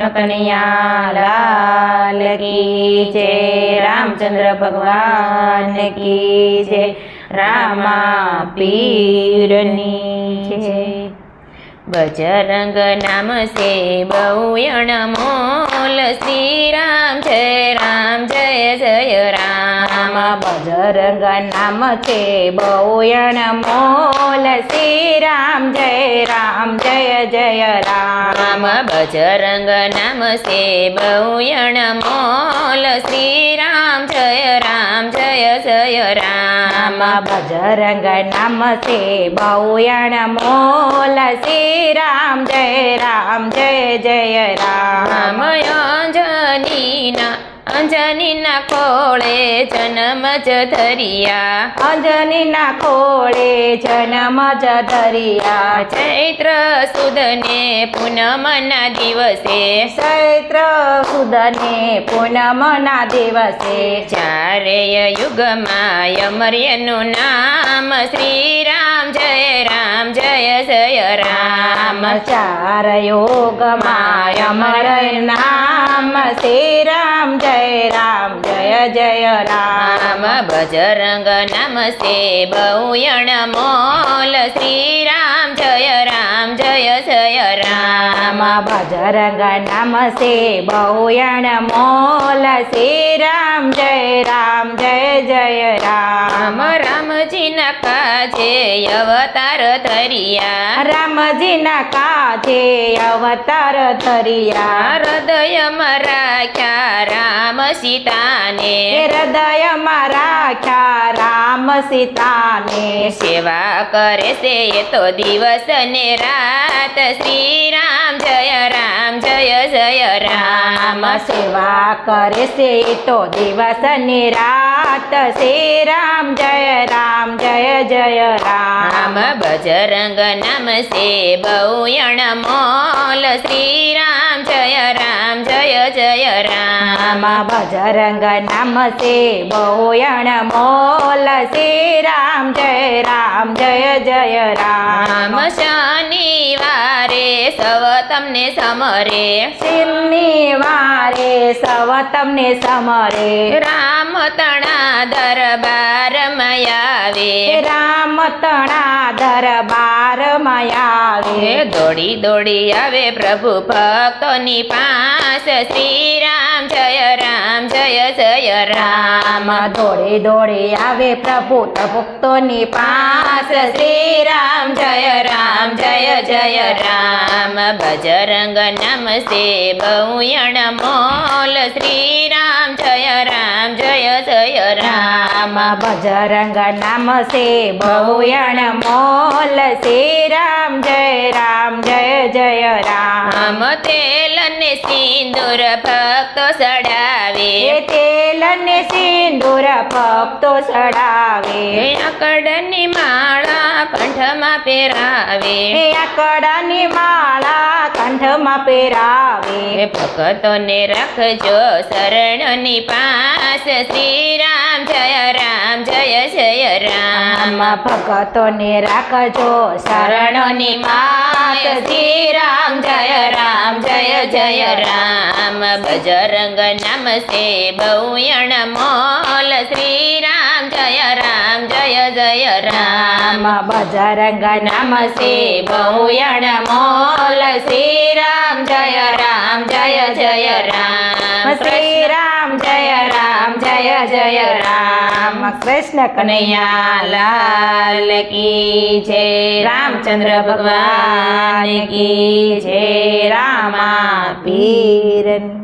કનૈયા લાલ કી જય, રામચંદ્ર ભગવાન કી જય, રામા પીરની જય। બજરંગ નામ સે બહુ અણમોલ, શ્રી રામ જય જય રામ। બજરંગ નામ છે બહુ અણમોલ, શ્રી રામ જય જય રામ। બજરંગ નામ સે બહુ અણમોલ, શ્રી રામ જય જય રામ। બજરંગ નામ સે બહુ અણમોલ, શ્રી રામ જય રામ। અંજનીના ખોળે જન્મ જ ધરિયા, અંજનીના ખોળે જન્મ જ ધરિયા। ચૈત્ર સુદને પૂનમના દિવસે, ચૈત્ર સુદને પૂનમના દિવસે, ચારેય યુગમાં અમર્યનું નામ, શ્રી રામ જય રામ। ચાર યોગમાં અમર નામ, શ્રી રામ જય રામ। બજરંગ નામ સે બહુ અણમોલ, શ્રી રામ જય રામ। બજરંગ નામ સે બહુ અણમોલ, શ્રી રામ જય રામ। રામજીના કાજે અવતાર ધરિયા, રામજીના કાજે અવતાર ધરિયા। હૃદયમાં રાખ્યા રામ સીતાને, હૃદયમાં રાખ્યા રામ સીતાને। સેવા કરે છે એ તો દિવસ ને રાત, શ્રી રામ જય રામ। સેવા કરે છે એ તો દિવસ ને રાત, શ્રી રામ જય રામ। બજરંગ નામ સે બહુ અણમોલ, શ્રી રામ જય રામ। બજરંગ નામ સે બહુ અણમોલ, શ્રી રામ જય રામ। શનિવારે સવ તમને સમરે, શનિવારે સવ તમને સમરે, રામ તણા દરબારમાં આવે, રામ તણા દરબારમાં આવે। દોડી દોડી આવે પ્રભુ ભક્તોની પાસ, શ્રી રામ જય રામ। દોડી દોડી આવે પ્રભુ ભક્તોની પાસ, શ્રી રામ જય રામ। બજરંગ નામ સે બહુ અણમોલ, શ્રી રામ જય રામ। બજરંગ નામ સે બહુ અણમોલ, શ્રી રામ જય રામ। તેલ ને સિંદૂર ભક્તો ચડાવે, તેલ ને સિંદૂર ભક્તો ચડાવે। આકડની માળા કંઠમાં પહેરાવે, આકડાની માળા કંઠમાં પહેરાવે। ભક્તોને રાખજો શરણની પાસ, શ્રી રામ જય રામ। ભક્તોને રાખજો શરણની પાસ, શ્રી રામ જય રામ। બજરંગ નામ સે બહુ અણમોલ, શ્રી રામ જય રામ। બજરંગ નામ સે બહુ અણમોલ, શ્રી રામ જય રામ। શ્રી રામ જય રામ। કૃષ્ણ કનૈયા લાલ કી જય, રામચંદ્ર ભગવાન કી જય, રામા પીરની।